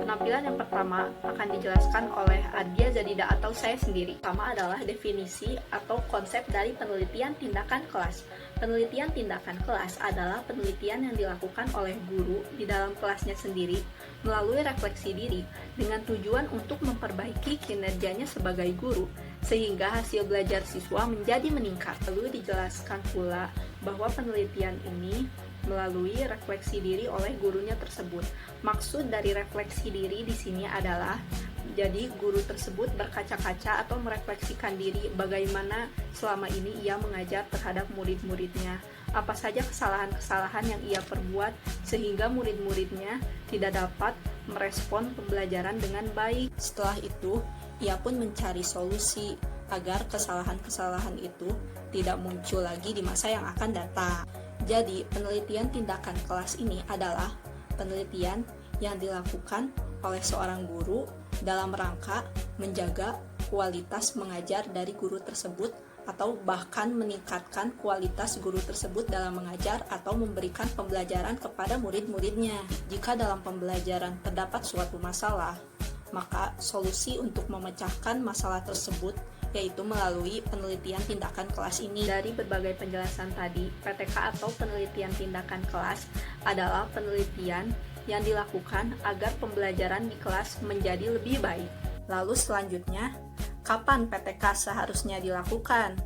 Penampilan yang pertama akan dijelaskan oleh Ardia Zadida atau saya sendiri. Pertama adalah definisi atau konsep dari penelitian tindakan kelas. Penelitian tindakan kelas adalah penelitian yang dilakukan oleh guru di dalam kelasnya sendiri melalui refleksi diri dengan tujuan untuk memperbaiki kinerjanya sebagai guru sehingga hasil belajar siswa menjadi meningkat. Lalu dijelaskan pula bahwa penelitian ini melalui refleksi diri oleh gurunya tersebut. Maksud dari refleksi diri di sini adalah jadi guru tersebut berkaca-kaca atau merefleksikan diri bagaimana selama ini ia mengajar terhadap murid-muridnya. Apa saja kesalahan-kesalahan yang ia perbuat sehingga murid-muridnya tidak dapat merespon pembelajaran dengan baik. Setelah itu, ia pun mencari solusi agar kesalahan-kesalahan itu tidak muncul lagi di masa yang akan datang. Jadi, penelitian tindakan kelas ini adalah penelitian yang dilakukan oleh seorang guru dalam rangka menjaga kualitas mengajar dari guru tersebut atau bahkan meningkatkan kualitas guru tersebut dalam mengajar atau memberikan pembelajaran kepada murid-muridnya. Jika dalam pembelajaran terdapat suatu masalah, maka solusi untuk memecahkan masalah tersebut yaitu melalui penelitian tindakan kelas ini. Dari berbagai penjelasan tadi, PTK atau penelitian tindakan kelas adalah penelitian yang dilakukan agar pembelajaran di kelas menjadi lebih baik. Lalu selanjutnya, kapan PTK seharusnya dilakukan?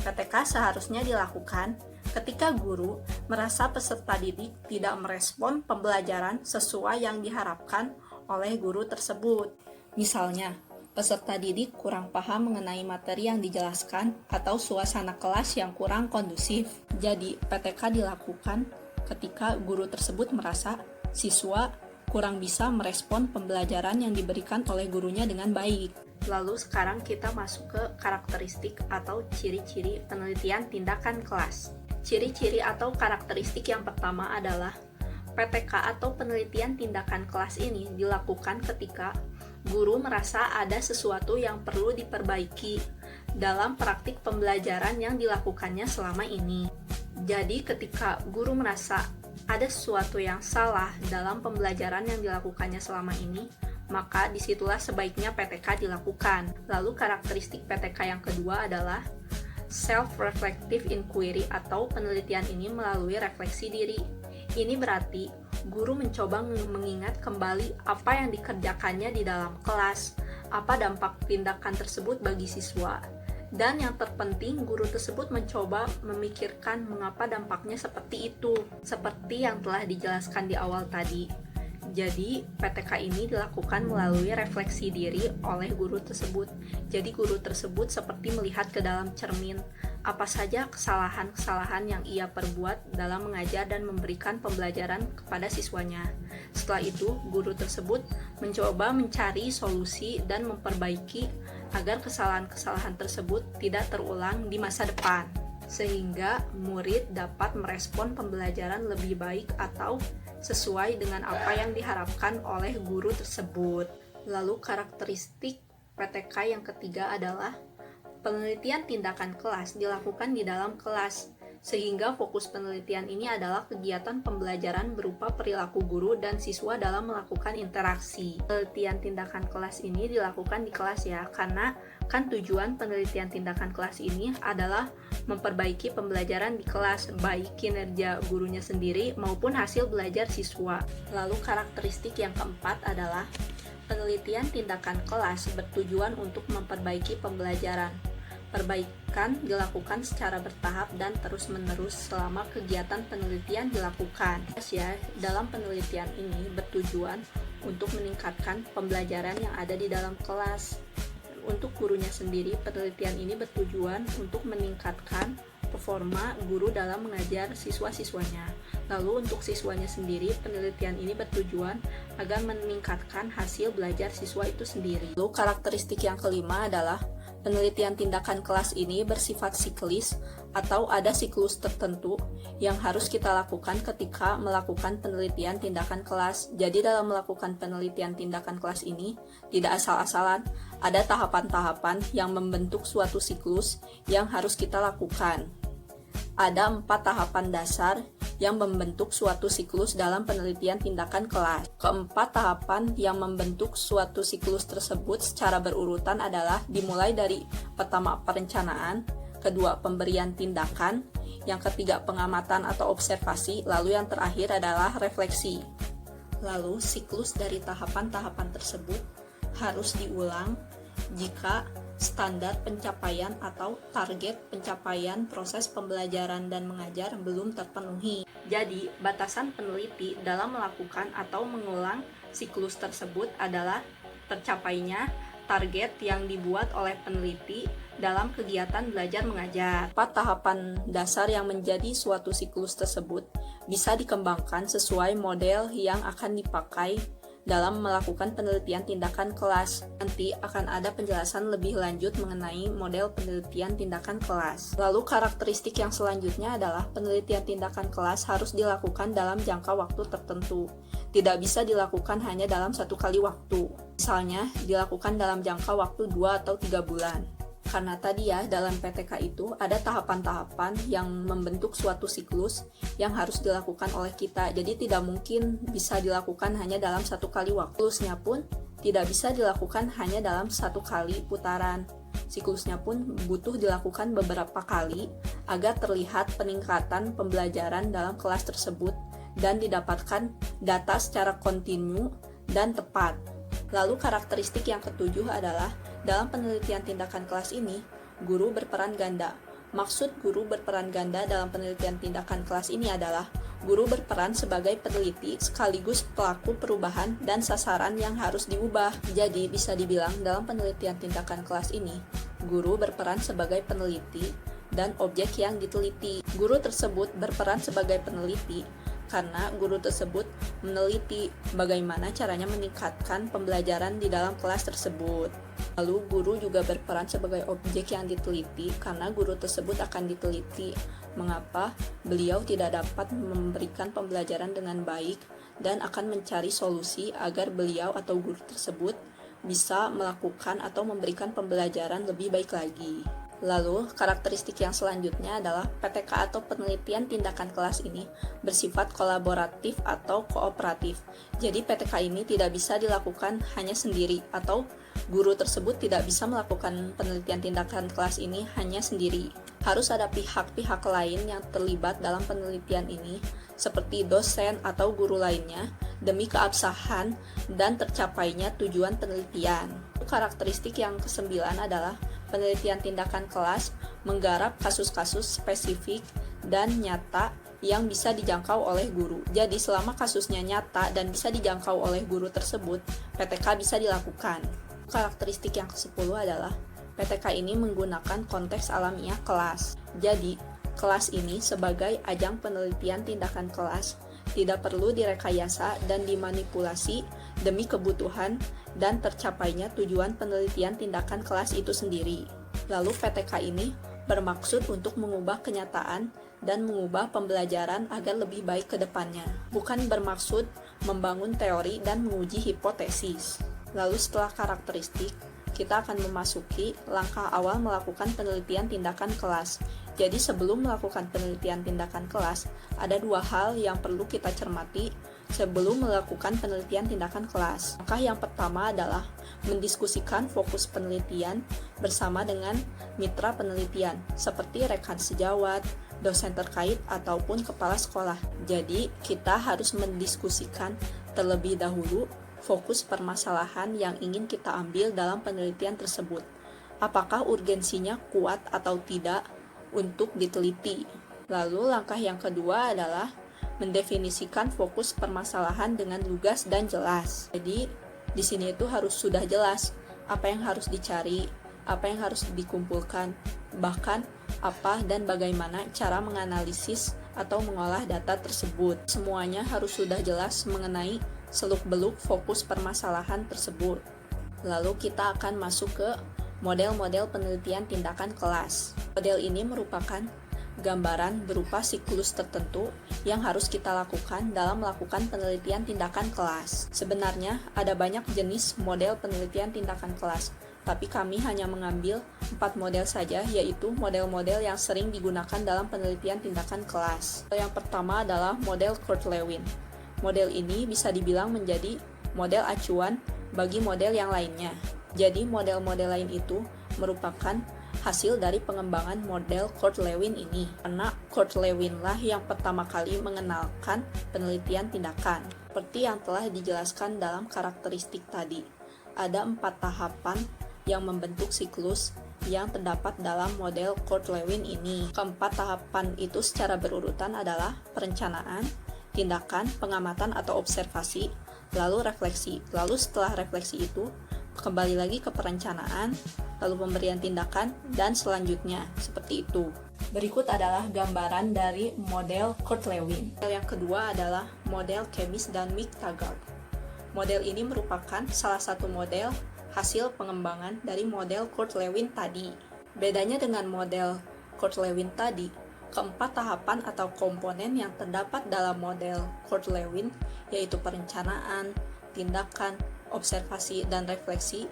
PTK seharusnya dilakukan ketika guru merasa peserta didik tidak merespon pembelajaran sesuai yang diharapkan oleh guru tersebut. Misalnya, peserta didik kurang paham mengenai materi yang dijelaskan atau suasana kelas yang kurang kondusif. Jadi, PTK dilakukan ketika guru tersebut merasa siswa kurang bisa merespon pembelajaran yang diberikan oleh gurunya dengan baik. Lalu sekarang kita masuk ke karakteristik atau ciri-ciri penelitian tindakan kelas. Ciri-ciri atau karakteristik yang pertama adalah PTK atau penelitian tindakan kelas ini dilakukan ketika guru merasa ada sesuatu yang perlu diperbaiki dalam praktik pembelajaran yang dilakukannya selama ini. Jadi ketika guru merasa ada sesuatu yang salah dalam pembelajaran yang dilakukannya selama ini, maka disitulah sebaiknya PTK dilakukan. Lalu karakteristik PTK yang kedua adalah self-reflective inquiry atau penelitian ini melalui refleksi diri. Ini berarti guru mencoba mengingat kembali apa yang dikerjakannya di dalam kelas, apa dampak tindakan tersebut bagi siswa, dan yang terpenting guru tersebut mencoba memikirkan mengapa dampaknya seperti itu, seperti yang telah dijelaskan di awal tadi. Jadi, PTK ini dilakukan melalui refleksi diri oleh guru tersebut. Jadi, guru tersebut seperti melihat ke dalam cermin apa saja kesalahan-kesalahan yang ia perbuat dalam mengajar dan memberikan pembelajaran kepada siswanya. Setelah itu, guru tersebut mencoba mencari solusi dan memperbaiki agar kesalahan-kesalahan tersebut tidak terulang di masa depan, sehingga murid dapat merespon pembelajaran lebih baik atau sesuai dengan apa yang diharapkan oleh guru tersebut. Lalu karakteristik PTK yang ketiga adalah penelitian tindakan kelas dilakukan di dalam kelas, sehingga fokus penelitian ini adalah kegiatan pembelajaran berupa perilaku guru dan siswa dalam melakukan interaksi. Penelitian tindakan kelas ini dilakukan di kelas ya, karena kan tujuan penelitian tindakan kelas ini adalah memperbaiki pembelajaran di kelas, baik kinerja gurunya sendiri maupun hasil belajar siswa. Lalu karakteristik yang keempat adalah penelitian tindakan kelas bertujuan untuk memperbaiki pembelajaran. Perbaikan dilakukan secara bertahap dan terus-menerus selama kegiatan penelitian dilakukan. Ya, dalam penelitian ini bertujuan untuk meningkatkan pembelajaran yang ada di dalam kelas. Untuk gurunya sendiri, penelitian ini bertujuan untuk meningkatkan performa guru dalam mengajar siswa-siswanya. Lalu untuk siswanya sendiri, penelitian ini bertujuan agar meningkatkan hasil belajar siswa itu sendiri. Lalu karakteristik yang kelima adalah penelitian tindakan kelas ini bersifat siklis atau ada siklus tertentu yang harus kita lakukan ketika melakukan penelitian tindakan kelas. Jadi dalam melakukan penelitian tindakan kelas ini tidak asal-asalan, ada tahapan-tahapan yang membentuk suatu siklus yang harus kita lakukan. Ada 4 tahapan dasar yang membentuk suatu siklus dalam penelitian tindakan kelas. Keempat tahapan yang membentuk suatu siklus tersebut secara berurutan adalah dimulai dari pertama perencanaan, kedua pemberian tindakan, yang ketiga pengamatan atau observasi, lalu yang terakhir adalah refleksi. Lalu siklus dari tahapan-tahapan tersebut harus diulang jika standar pencapaian atau target pencapaian proses pembelajaran dan mengajar belum terpenuhi. Jadi, batasan peneliti dalam melakukan atau mengulang siklus tersebut adalah tercapainya target yang dibuat oleh peneliti dalam kegiatan belajar mengajar. 4 tahapan dasar yang menjadi suatu siklus tersebut bisa dikembangkan sesuai model yang akan dipakai dalam melakukan penelitian tindakan kelas. Nanti akan ada penjelasan lebih lanjut mengenai model penelitian tindakan kelas. Lalu karakteristik yang selanjutnya adalah penelitian tindakan kelas harus dilakukan dalam jangka waktu tertentu. Tidak bisa dilakukan hanya dalam satu kali waktu. Misalnya, dilakukan dalam jangka waktu 2 atau 3 bulan. Karena tadi ya, dalam PTK itu ada tahapan-tahapan yang membentuk suatu siklus yang harus dilakukan oleh kita. Jadi tidak mungkin bisa dilakukan hanya dalam satu kali waktu. Siklusnya pun tidak bisa dilakukan hanya dalam satu kali putaran. Siklusnya pun butuh dilakukan beberapa kali agar terlihat peningkatan pembelajaran dalam kelas tersebut dan didapatkan data secara kontinu dan tepat. Lalu karakteristik yang ketujuh adalah dalam penelitian tindakan kelas ini, guru berperan ganda. Maksud guru berperan ganda dalam penelitian tindakan kelas ini adalah guru berperan sebagai peneliti sekaligus pelaku perubahan dan sasaran yang harus diubah. Jadi bisa dibilang dalam penelitian tindakan kelas ini, guru berperan sebagai peneliti dan objek yang diteliti. Guru tersebut berperan sebagai peneliti karena guru tersebut meneliti bagaimana caranya meningkatkan pembelajaran di dalam kelas tersebut. Lalu guru juga berperan sebagai objek yang diteliti karena guru tersebut akan diteliti mengapa beliau tidak dapat memberikan pembelajaran dengan baik dan akan mencari solusi agar beliau atau guru tersebut bisa melakukan atau memberikan pembelajaran lebih baik lagi. Lalu, karakteristik yang selanjutnya adalah PTK atau penelitian tindakan kelas ini bersifat kolaboratif atau kooperatif. Jadi PTK ini tidak bisa dilakukan hanya sendiri atau guru tersebut tidak bisa melakukan penelitian tindakan kelas ini hanya sendiri. Harus ada pihak-pihak lain yang terlibat dalam penelitian ini seperti dosen atau guru lainnya demi keabsahan dan tercapainya tujuan penelitian. Karakteristik yang kesembilan adalah penelitian tindakan kelas menggarap kasus-kasus spesifik dan nyata yang bisa dijangkau oleh guru. Jadi selama kasusnya nyata dan bisa dijangkau oleh guru tersebut, PTK bisa dilakukan. Karakteristik yang ke-10 adalah PTK ini menggunakan konteks alamiah kelas. Jadi, kelas ini sebagai ajang penelitian tindakan kelas tidak perlu direkayasa dan dimanipulasi demi kebutuhan dan tercapainya tujuan penelitian tindakan kelas itu sendiri. Lalu PTK ini bermaksud untuk mengubah kenyataan dan mengubah pembelajaran agar lebih baik ke depannya, bukan bermaksud membangun teori dan menguji hipotesis. Lalu setelah karakteristik, kita akan memasuki langkah awal melakukan penelitian tindakan kelas. Jadi sebelum melakukan penelitian tindakan kelas, ada 2 hal yang perlu kita cermati sebelum melakukan penelitian tindakan kelas. Langkah yang pertama adalah mendiskusikan fokus penelitian bersama dengan mitra penelitian, seperti rekan sejawat, dosen terkait, ataupun kepala sekolah. Jadi, kita harus mendiskusikan terlebih dahulu fokus permasalahan yang ingin kita ambil dalam penelitian tersebut. Apakah urgensinya kuat atau tidak untuk diteliti. Lalu langkah yang kedua adalah mendefinisikan fokus permasalahan dengan lugas dan jelas. Jadi di sini itu harus sudah jelas apa yang harus dicari, apa yang harus dikumpulkan, bahkan apa dan bagaimana cara menganalisis atau mengolah data tersebut. Semuanya harus sudah jelas mengenai seluk-beluk fokus permasalahan tersebut. Lalu kita akan masuk ke model-model penelitian tindakan kelas. Model ini merupakan gambaran berupa siklus tertentu yang harus kita lakukan dalam melakukan penelitian tindakan kelas. Sebenarnya ada banyak jenis model penelitian tindakan kelas. tapi kami hanya mengambil 4 model saja, yaitu model-model yang sering digunakan dalam penelitian tindakan kelas. Yang pertama adalah model Court-Lewin. Model ini bisa dibilang menjadi model acuan bagi model yang lainnya. Jadi model-model lain itu merupakan hasil dari pengembangan model Court-Lewin ini. Karena Court-Lewin lah yang pertama kali mengenalkan penelitian tindakan. Seperti yang telah dijelaskan dalam karakteristik tadi, ada 4 tahapan yang membentuk siklus yang terdapat dalam model Court-Lewin ini. Keempat tahapan itu secara berurutan adalah perencanaan, tindakan, pengamatan atau observasi, lalu refleksi. Lalu setelah refleksi itu, kembali lagi ke perencanaan, lalu pemberian tindakan, dan selanjutnya. Seperti itu. Berikut adalah gambaran dari model Court-Lewin. Yang kedua adalah model Chemis dan Mick-Taggart. Model ini merupakan salah satu model hasil pengembangan dari model Court-Lewin tadi. Bedanya dengan model Court-Lewin tadi, keempat tahapan atau komponen yang terdapat dalam model Court-Lewin, yaitu perencanaan, tindakan, observasi, dan refleksi,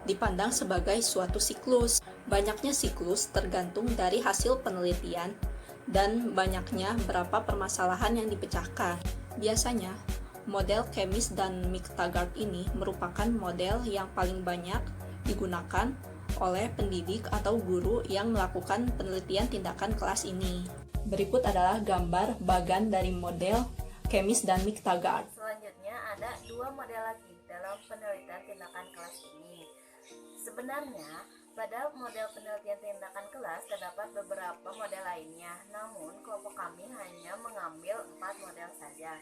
dipandang sebagai suatu siklus. Banyaknya siklus tergantung dari hasil penelitian dan banyaknya berapa permasalahan yang dipecahkan. Biasanya, model Chemis dan Mick-Taggart ini merupakan model yang paling banyak digunakan oleh pendidik atau guru yang melakukan penelitian tindakan kelas ini. Berikut adalah gambar bagan dari model Chemis dan Mick-Taggart. Selanjutnya ada 2 model lagi dalam penelitian tindakan kelas ini. Sebenarnya, pada model penelitian tindakan kelas terdapat beberapa model lainnya, namun kelompok kami hanya mengambil 4 model saja.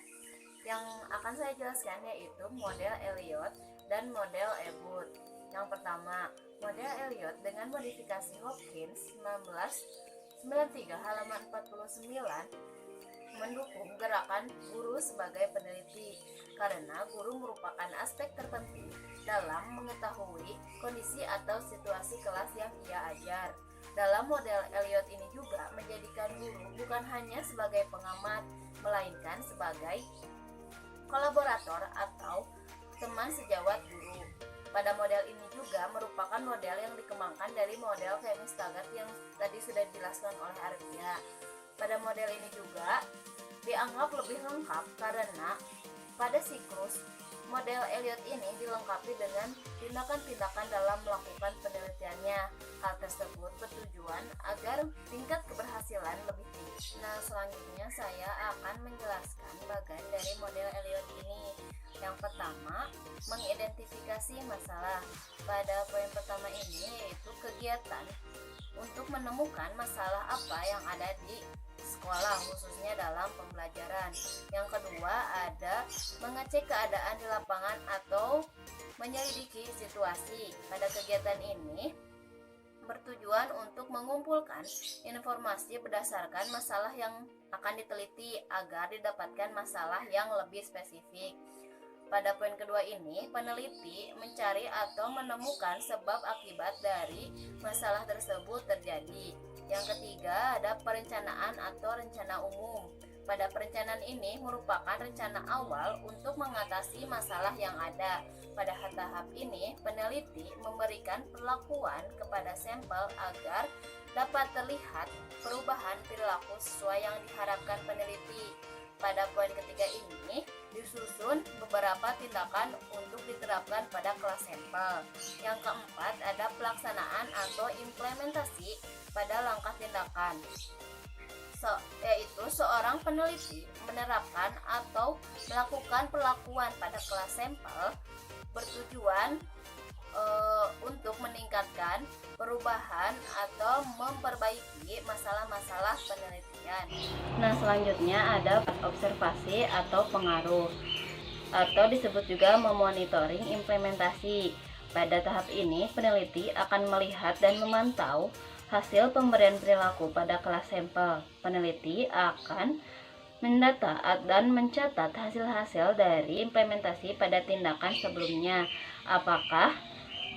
Yang akan saya jelaskan yaitu model Elliott dan model Ebut. Yang pertama, model Elliott dengan modifikasi Hopkins 1993 halaman 49 mendukung gerakan guru sebagai peneliti karena guru merupakan aspek terpenting dalam mengetahui kondisi atau situasi kelas yang ia ajar. Dalam model Elliott ini juga menjadikan guru bukan hanya sebagai pengamat, melainkan sebagai kolaborator atau teman sejawat guru. Pada model ini juga merupakan model yang dikembangkan dari model Chemis-Taggart yang tadi sudah dijelaskan oleh Ardia. Pada model ini juga dianggap lebih lengkap karena pada siklus model Elliott ini dilengkapi dengan tindakan-tindakan dalam melakukan penelitiannya. Hal tersebut bertujuan agar tingkat keberhasilan lebih tinggi. Nah, selanjutnya saya akan menjelaskan bagian dari model Elliott ini. Yang pertama, mengidentifikasi masalah. Pada poin pertama ini yaitu kegiatan untuk menemukan masalah apa yang ada di sekolah, khususnya dalam pembelajaran. Yang kedua, ada mengecek keadaan di lapangan atau menyelidiki situasi. Pada kegiatan ini bertujuan untuk mengumpulkan informasi berdasarkan masalah yang akan diteliti agar didapatkan masalah yang lebih spesifik. Pada poin kedua ini, peneliti mencari atau menemukan sebab akibat dari masalah tersebut terjadi. Yang ketiga, ada perencanaan atau rencana umum. Pada perencanaan ini merupakan rencana awal untuk mengatasi masalah yang ada. Pada tahap ini, peneliti memberikan perlakuan kepada sampel agar dapat terlihat perubahan perilaku sesuai yang diharapkan peneliti. Pada poin ketiga ini, disusun beberapa tindakan untuk diterapkan pada kelas sampel. Yang keempat, ada pelaksanaan atau implementasi pada langkah tindakan. Yaitu seorang peneliti menerapkan atau melakukan perlakuan pada kelas sampel bertujuan untuk meningkatkan perubahan atau memperbaiki masalah-masalah penelitian. Nah, selanjutnya ada observasi atau pengaruh atau disebut juga memonitoring implementasi. Pada tahap ini, peneliti akan melihat dan memantau hasil pemberian perilaku pada kelas sampel. Peneliti akan mendata dan mencatat hasil-hasil dari implementasi pada tindakan sebelumnya. Apakah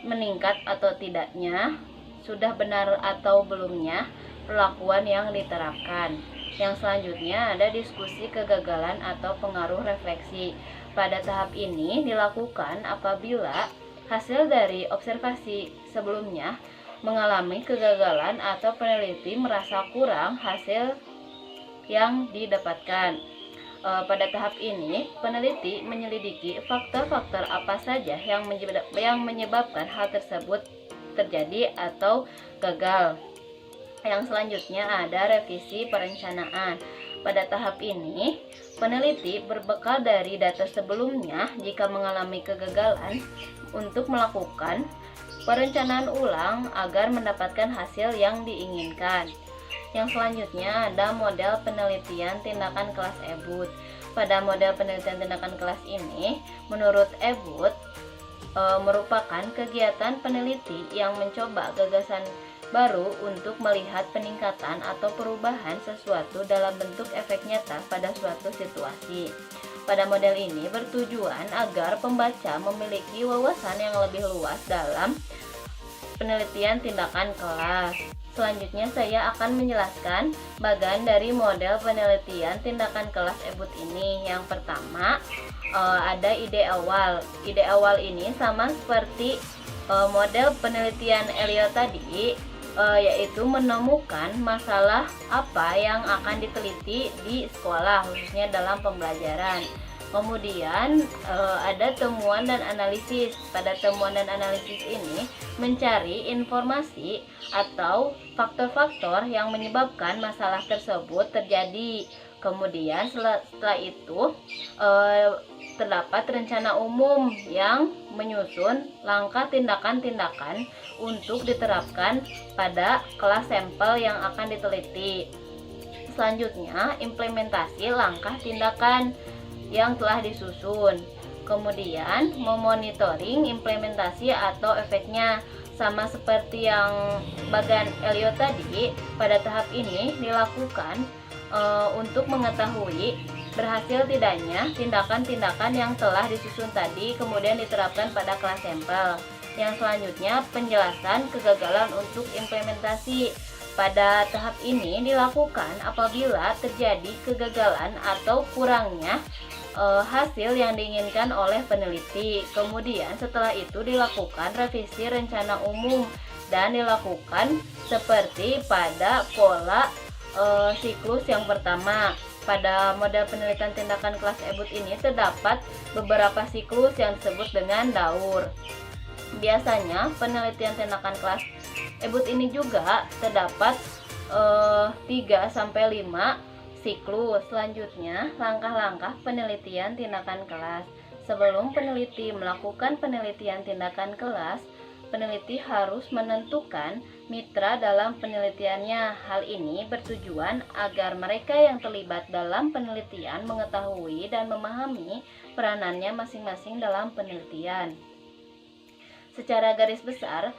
meningkat atau tidaknya, sudah benar atau belumnya perlakuan yang diterapkan. Yang selanjutnya ada diskusi kegagalan atau pengaruh refleksi. Pada tahap ini dilakukan apabila Hasil dari observasi sebelumnya mengalami kegagalan atau peneliti merasa kurang hasil yang didapatkan. Pada tahap ini, peneliti menyelidiki faktor-faktor apa saja yang menyebabkan hal tersebut terjadi atau gagal. Yang selanjutnya ada revisi perencanaan. Pada tahap ini, peneliti berbekal dari data sebelumnya jika mengalami kegagalan untuk melakukan perencanaan ulang agar mendapatkan hasil yang diinginkan. Yang selanjutnya ada model penelitian tindakan kelas Ebut. Pada model penelitian tindakan kelas ini, menurut Ebut, merupakan kegiatan peneliti yang mencoba gagasan baru untuk melihat peningkatan atau perubahan sesuatu dalam bentuk efek nyata pada suatu situasi. Pada model ini bertujuan agar pembaca memiliki wawasan yang lebih luas dalam penelitian tindakan kelas. Selanjutnya saya akan menjelaskan bagian dari model penelitian tindakan kelas Ebut ini. Yang pertama, ada ide awal. Ide awal ini sama seperti model penelitian Elliot tadi, yaitu menemukan masalah apa yang akan diteliti di sekolah, khususnya dalam pembelajaran. Kemudian ada temuan dan analisis. Pada temuan dan analisis ini mencari informasi atau faktor-faktor yang menyebabkan masalah tersebut terjadi. Kemudian setelah itu terdapat rencana umum yang menyusun langkah tindakan-tindakan untuk diterapkan pada kelas sampel yang akan diteliti. Selanjutnya, implementasi langkah tindakan yang telah disusun. Kemudian, memonitoring implementasi atau efeknya. Sama seperti yang bagian Elliot tadi, pada tahap ini dilakukan untuk mengetahui berhasil tidaknya tindakan-tindakan yang telah disusun tadi kemudian diterapkan pada kelas sampel. Yang selanjutnya, penjelasan kegagalan untuk implementasi. Pada tahap ini dilakukan apabila terjadi kegagalan atau kurangnya hasil yang diinginkan oleh peneliti. Kemudian setelah itu dilakukan revisi rencana umum dan dilakukan seperti pada pola siklus yang pertama. Pada model penelitian tindakan kelas Ebut ini terdapat beberapa siklus yang disebut dengan daur. Biasanya penelitian tindakan kelas Ebut ini juga terdapat 3-5 siklus. Selanjutnya, langkah-langkah penelitian tindakan kelas. Sebelum peneliti melakukan penelitian tindakan kelas, peneliti harus menentukan mitra dalam penelitiannya. Hal ini bertujuan agar mereka yang terlibat dalam penelitian mengetahui dan memahami peranannya masing-masing dalam penelitian. Secara garis besar,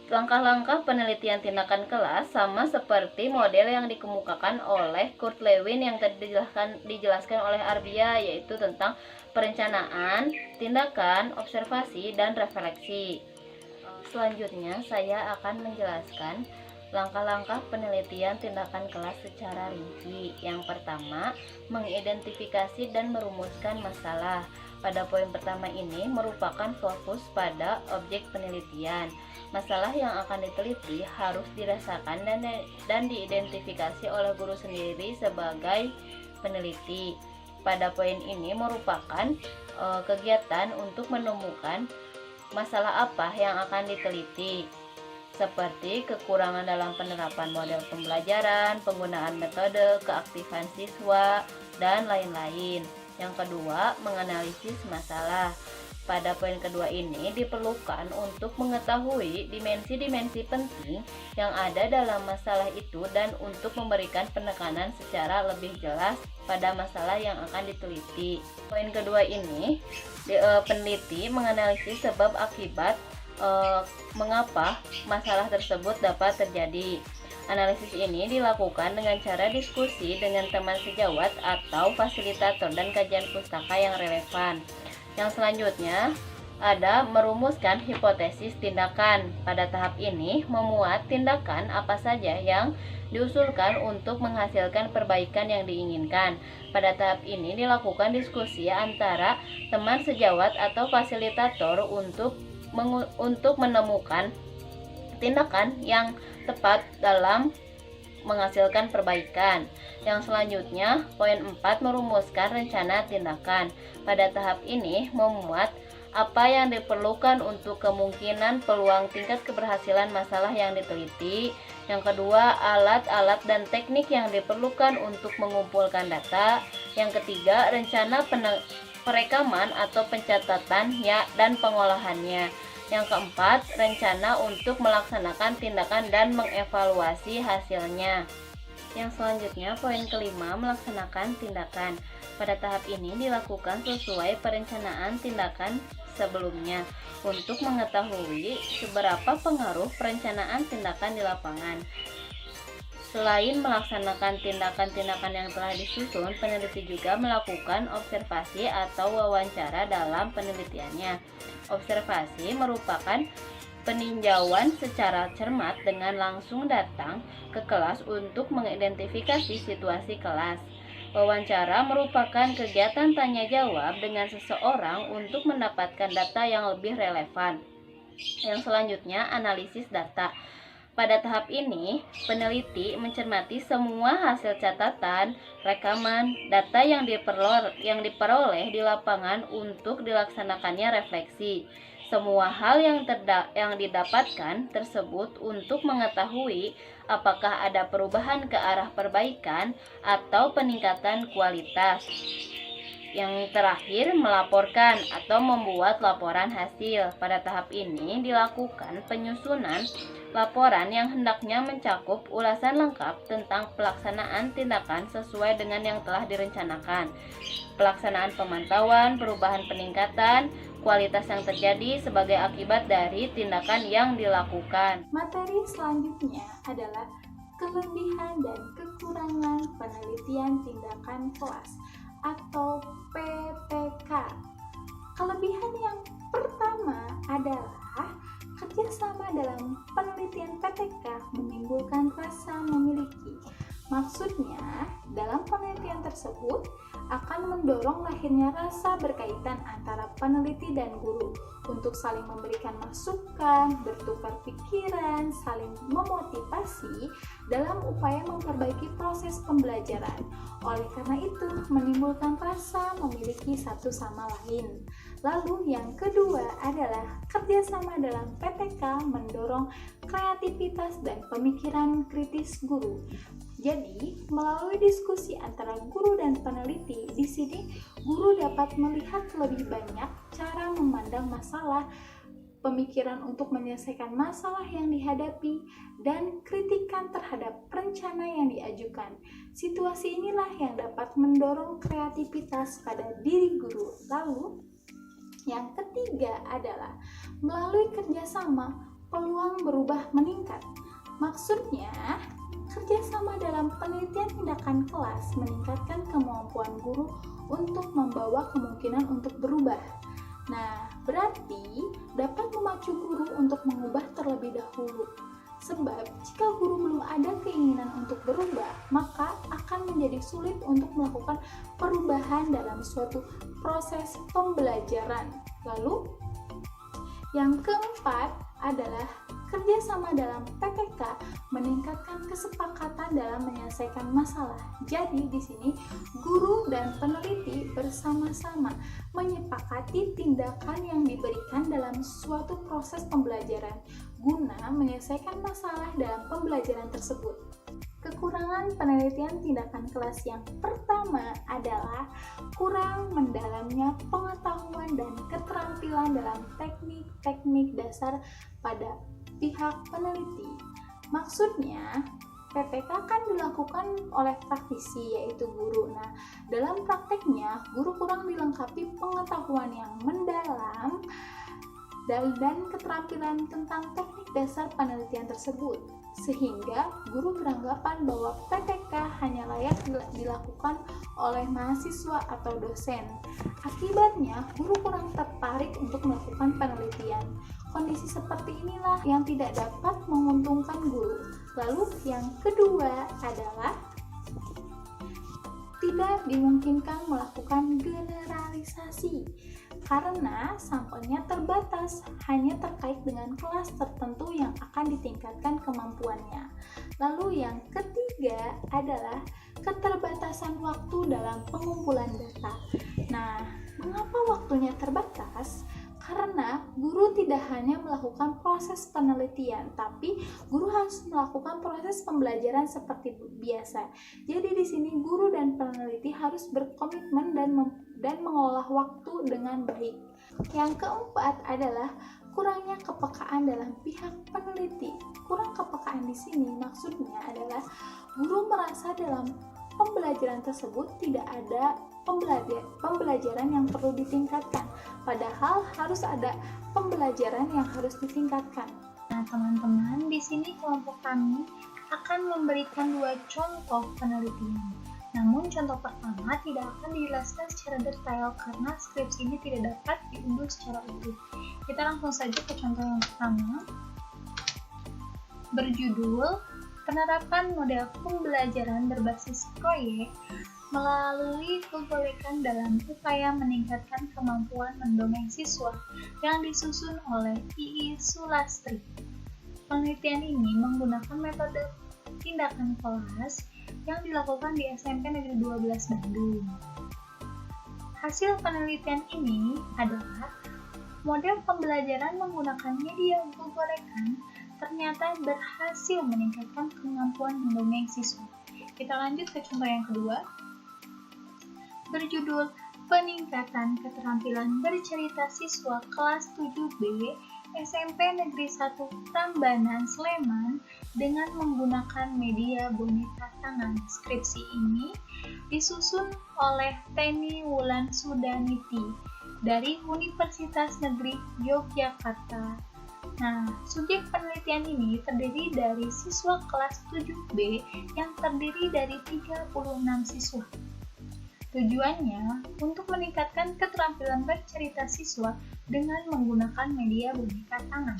langkah-langkah penelitian tindakan kelas sama seperti model yang dikemukakan oleh Kurt Lewin yang tadi dijelaskan oleh Arbia, yaitu tentang perencanaan, tindakan, observasi, dan refleksi. Selanjutnya saya akan menjelaskan langkah-langkah penelitian tindakan kelas secara rinci. Yang pertama, mengidentifikasi dan merumuskan masalah. Pada poin pertama ini merupakan fokus pada objek penelitian. Masalah yang akan diteliti harus dirasakan dan diidentifikasi oleh guru sendiri sebagai peneliti. Pada poin ini merupakan kegiatan untuk menemukan masalah apa yang akan diteliti, seperti kekurangan dalam penerapan model pembelajaran, penggunaan metode, keaktifan siswa, dan lain-lain. Yang kedua, menganalisis masalah. Pada poin kedua ini diperlukan untuk mengetahui dimensi-dimensi penting yang ada dalam masalah itu dan untuk memberikan penekanan secara lebih jelas pada masalah yang akan diteliti. Poin kedua ini, peneliti menganalisis sebab akibat mengapa masalah tersebut dapat terjadi. Analisis ini dilakukan dengan cara diskusi dengan teman sejawat atau fasilitator dan kajian pustaka yang relevan. Yang selanjutnya, ada merumuskan hipotesis tindakan. Pada tahap ini, memuat tindakan apa saja yang diusulkan untuk menghasilkan perbaikan yang diinginkan. Pada tahap ini dilakukan diskusi antara teman sejawat atau fasilitator untuk menemukan tindakan yang tepat dalam menghasilkan perbaikan. Yang selanjutnya, poin 4 merumuskan rencana tindakan. Pada tahap ini memuat apa yang diperlukan untuk kemungkinan peluang tingkat keberhasilan masalah yang diteliti. Yang kedua, alat-alat dan teknik yang diperlukan untuk mengumpulkan data. Yang ketiga, rencana perekaman atau pencatatan dan pengolahannya. Yang keempat, rencana untuk melaksanakan tindakan dan mengevaluasi hasilnya. Yang selanjutnya, poin kelima, melaksanakan tindakan. Pada tahap ini dilakukan sesuai perencanaan tindakan sebelumnya untuk mengetahui seberapa pengaruh perencanaan tindakan di lapangan. Selain melaksanakan tindakan-tindakan yang telah disusun, peneliti juga melakukan observasi atau wawancara dalam penelitiannya. Observasi merupakan peninjauan secara cermat dengan langsung datang ke kelas untuk mengidentifikasi situasi kelas. Wawancara merupakan kegiatan tanya jawab dengan seseorang untuk mendapatkan data yang lebih relevan. Yang selanjutnya, analisis data. Pada tahap ini, peneliti mencermati semua hasil catatan, rekaman, data yang diperoleh di lapangan untuk dilaksanakannya refleksi. Semua hal yang didapatkan tersebut untuk mengetahui apakah ada perubahan ke arah perbaikan atau peningkatan kualitas. Yang terakhir, melaporkan atau membuat laporan hasil. Pada tahap ini dilakukan penyusunan laporan yang hendaknya mencakup ulasan lengkap tentang pelaksanaan tindakan sesuai dengan yang telah direncanakan, pelaksanaan pemantauan, perubahan peningkatan, kualitas yang terjadi sebagai akibat dari tindakan yang dilakukan. Materi selanjutnya adalah kelebihan dan kekurangan penelitian tindakan kelas atau PTK. Kelebihan yang pertama adalah kerjasama dalam penelitian PTK menimbulkan rasa memiliki. Maksudnya, dalam penelitian tersebut akan mendorong lahirnya rasa berkaitan antara peneliti dan guru untuk saling memberikan masukan, bertukar pikiran, saling memotivasi dalam upaya memperbaiki proses pembelajaran. Oleh karena itu, menimbulkan rasa memiliki satu sama lain. Lalu yang kedua adalah kerjasama dalam PTK mendorong kreativitas dan pemikiran kritis guru. Jadi, melalui diskusi antara guru dan peneliti, di sini guru dapat melihat lebih banyak cara memandang masalah, pemikiran untuk menyelesaikan masalah yang dihadapi, dan kritikan terhadap rencana yang diajukan. Situasi inilah yang dapat mendorong kreativitas pada diri guru. Lalu, yang ketiga adalah melalui kerjasama, peluang berubah meningkat. Maksudnya, kerjasama dalam penelitian tindakan kelas meningkatkan kemampuan guru untuk membawa kemungkinan untuk berubah. Nah, berarti dapat memacu guru untuk mengubah terlebih dahulu. Sebab, jika guru belum ada keinginan untuk berubah, maka akan menjadi sulit untuk melakukan perubahan dalam suatu proses pembelajaran. Lalu, yang keempat adalah kerjasama dalam PTK meningkatkan kesepakatan dalam menyelesaikan masalah. Jadi di sini guru dan peneliti bersama-sama menyepakati tindakan yang diberikan dalam suatu proses pembelajaran guna menyelesaikan masalah dalam pembelajaran tersebut. Kekurangan penelitian tindakan kelas yang pertama adalah kurang mendalamnya pengetahuan dan keterampilan dalam teknik-teknik dasar pada pihak peneliti. Maksudnya, PTK kan dilakukan oleh praktisi yaitu guru. Nah, dalam prakteknya guru kurang dilengkapi pengetahuan yang mendalam dan keterampilan tentang teknik dasar penelitian tersebut. sehingga guru beranggapan bahwa PPK hanya layak dilakukan oleh mahasiswa atau dosen. Akibatnya, guru kurang tertarik untuk melakukan penelitian. Kondisi seperti inilah yang tidak dapat menguntungkan guru. Lalu yang kedua adalah tidak dimungkinkan melakukan generalisasi karena sampelnya terbatas, hanya terkait dengan kelas tertentu yang akan ditingkatkan kemampuannya. Lalu yang ketiga adalah keterbatasan waktu dalam pengumpulan data. Nah, mengapa waktunya terbatas? Karena guru tidak hanya melakukan proses penelitian, tapi guru harus melakukan proses pembelajaran seperti biasa. Jadi di sini guru dan peneliti harus berkomitmen dan mengolah waktu dengan baik. Yang keempat adalah kurangnya kepekaan dalam pihak peneliti. Kurang kepekaan di sini maksudnya adalah guru merasa dalam pembelajaran tersebut tidak ada pembelajaran yang perlu ditingkatkan, padahal harus ada pembelajaran yang harus ditingkatkan. Nah, teman-teman, di sini kelompok kami akan memberikan 2 contoh penelitian. Namun, contoh pertama tidak akan dijelaskan secara detail karena skripsi ini tidak dapat diunduh secara utuh. Kita langsung saja ke contoh yang pertama. Berjudul Penerapan Model Pembelajaran Berbasis Proyek melalui kebaikan dalam upaya meningkatkan kemampuan mendongeng siswa yang disusun oleh I.I. Sulastri. Penelitian ini menggunakan metode tindakan kelas yang dilakukan di SMP Negeri 12 Bandung. Hasil penelitian ini adalah model pembelajaran menggunakan media gorekan ternyata berhasil meningkatkan kemampuan mendongeng siswa. Kita lanjut ke contoh yang kedua. Berjudul Peningkatan Keterampilan Bercerita Siswa Kelas 7B SMP Negeri 1 Prambanan Sleman dengan menggunakan media boneka tangan. Skripsi ini disusun oleh Teni Wulan Sudaniti dari Universitas Negeri Yogyakarta. Nah, subjek penelitian ini terdiri dari siswa kelas 7B yang terdiri dari 36 siswa. Tujuannya untuk meningkatkan keterampilan bercerita siswa dengan menggunakan media boneka tangan.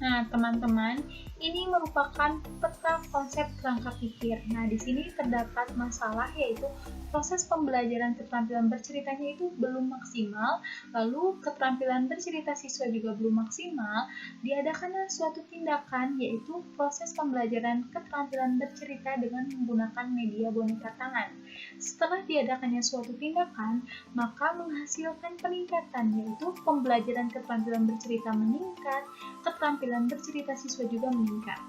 Nah, teman-teman, ini merupakan peta konsep kerangka pikir. Nah, di sini terdapat masalah yaitu proses pembelajaran keterampilan berceritanya itu belum maksimal, lalu keterampilan bercerita siswa juga belum maksimal. Diadakanlah suatu tindakan yaitu proses pembelajaran keterampilan bercerita dengan menggunakan media boneka tangan. Setelah diadakannya suatu tindakan, maka menghasilkan peningkatan yaitu pembelajaran keterampilan bercerita meningkat, keterampilan bercerita siswa juga meningkat.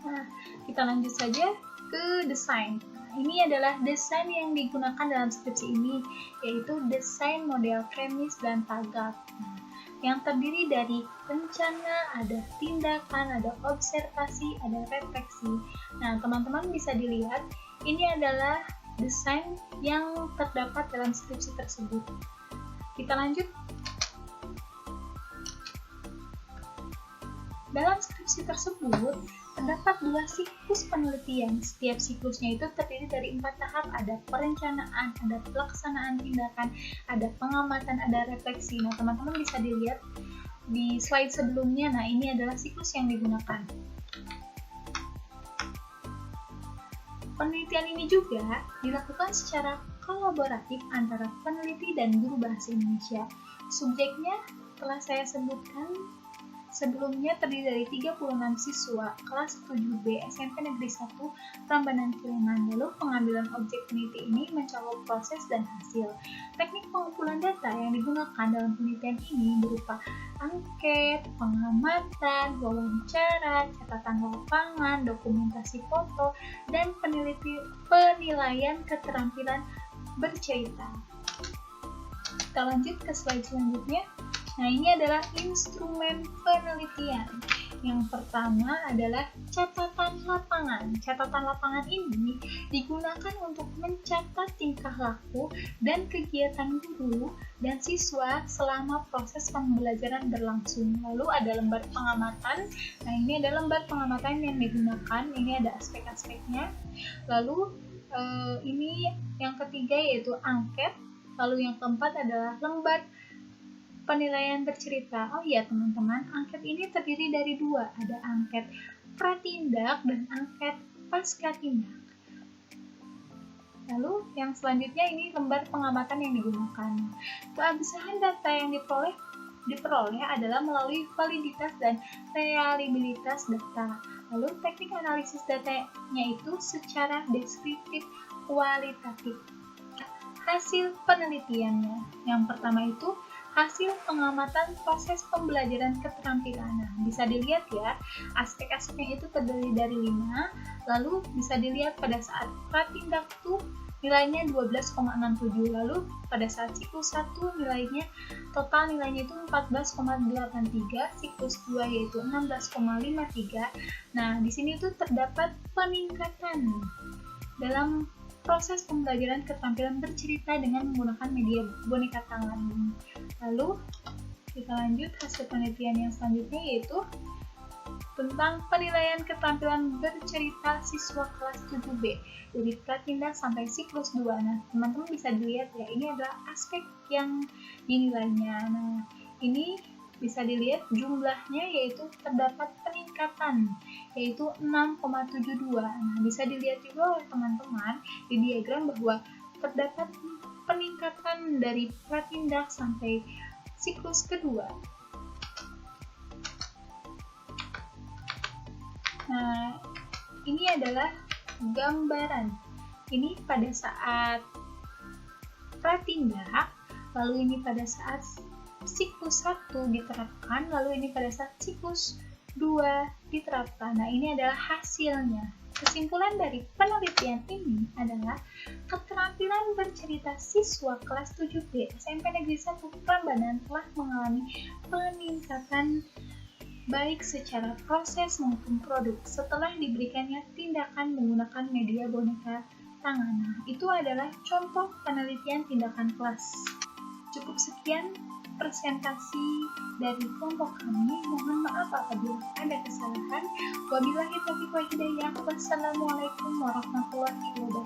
Nah, kita lanjut saja ke desain. Ini adalah desain yang digunakan dalam skripsi ini, yaitu desain model premis dan tagak. Yang terdiri dari rencana, ada tindakan, ada observasi, ada refleksi. Nah, teman-teman bisa dilihat, ini adalah desain yang terdapat dalam skripsi tersebut. Kita lanjut. Dalam skripsi tersebut, terdapat 2 siklus penelitian. Setiap siklusnya itu terdiri dari 4 tahap. Ada perencanaan, ada pelaksanaan tindakan, ada pengamatan, ada refleksi. Nah, teman-teman bisa dilihat di slide sebelumnya. Nah, ini adalah siklus yang digunakan. Penelitian ini juga dilakukan secara kolaboratif antara peneliti dan guru bahasa Indonesia. Subjeknya telah saya sebutkan sebelumnya, terdiri dari 36 siswa kelas 7B SMP Negeri 1 Prambanan Sleman. Lalu pengambilan objek peneliti ini mencakup proses dan hasil. Teknik pengumpulan data yang digunakan dalam penelitian ini berupa angket, pengamatan, wawancara, catatan lapangan, dokumentasi foto, dan penilaian keterampilan bercerita. Kita lanjut ke slide selanjutnya. Nah, ini adalah instrumen penelitian. Yang pertama adalah catatan lapangan. Catatan lapangan ini digunakan untuk mencatat tingkah laku dan kegiatan guru dan siswa selama proses pembelajaran berlangsung. Lalu ada lembar pengamatan. Nah, ini ada lembar pengamatan yang digunakan. Ini ada aspek-aspeknya. Lalu ini yang ketiga yaitu angket. Lalu yang keempat adalah lembar penilaian bercerita. Oh iya teman-teman, angket ini terdiri dari dua. Ada angket pratindak dan angket pasca tindak. Lalu yang selanjutnya ini lembar pengamatan yang digunakan. Keabsahan data yang diperoleh adalah melalui validitas dan reliabilitas data. Lalu teknik analisis datanya itu secara deskriptif kualitatif. Hasil penelitiannya. Yang pertama itu hasil pengamatan proses pembelajaran keterampilan. Nah, bisa dilihat ya, aspek-aspeknya itu terdiri dari 5, lalu bisa dilihat pada saat pratindak itu nilainya 12,67, lalu pada saat siklus 1 nilainya, total nilainya itu 14,83, siklus 2 yaitu 16,53. Nah, di sini itu terdapat peningkatan dalam proses pembelajaran keterampilan bercerita dengan menggunakan media boneka tangan. Lalu kita lanjut hasil penelitian yang selanjutnya yaitu tentang penilaian keterampilan bercerita siswa kelas 7B dari pratindak sampai siklus 2. Nah, teman-teman bisa dilihat ya, ini adalah aspek yang dinilainya. Nah, ini bisa dilihat jumlahnya yaitu terdapat peningkatan yaitu 6,72. Nah, bisa dilihat juga oleh teman-teman di diagram bahwa terdapat peningkatan dari pratindak sampai siklus kedua. Nah, ini adalah gambaran. Ini pada saat pratindak, lalu ini pada saat siklus 1 diterapkan, lalu ini pada saat siklus 2 diterapkan. Nah, ini adalah hasilnya. Kesimpulan dari penelitian ini adalah keterampilan bercerita siswa kelas 7B SMP Negeri 1 Prambanan telah mengalami peningkatan baik secara proses maupun produk setelah diberikannya tindakan menggunakan media boneka tangan. Nah, itu adalah contoh penelitian tindakan kelas. Cukup sekian presentasi dari kelompok kami. Mohon maaf apabila ada kesalahan. Wabillahi taufiq wal hidayah. Wassalamualaikum warahmatullahi wabarakatuh.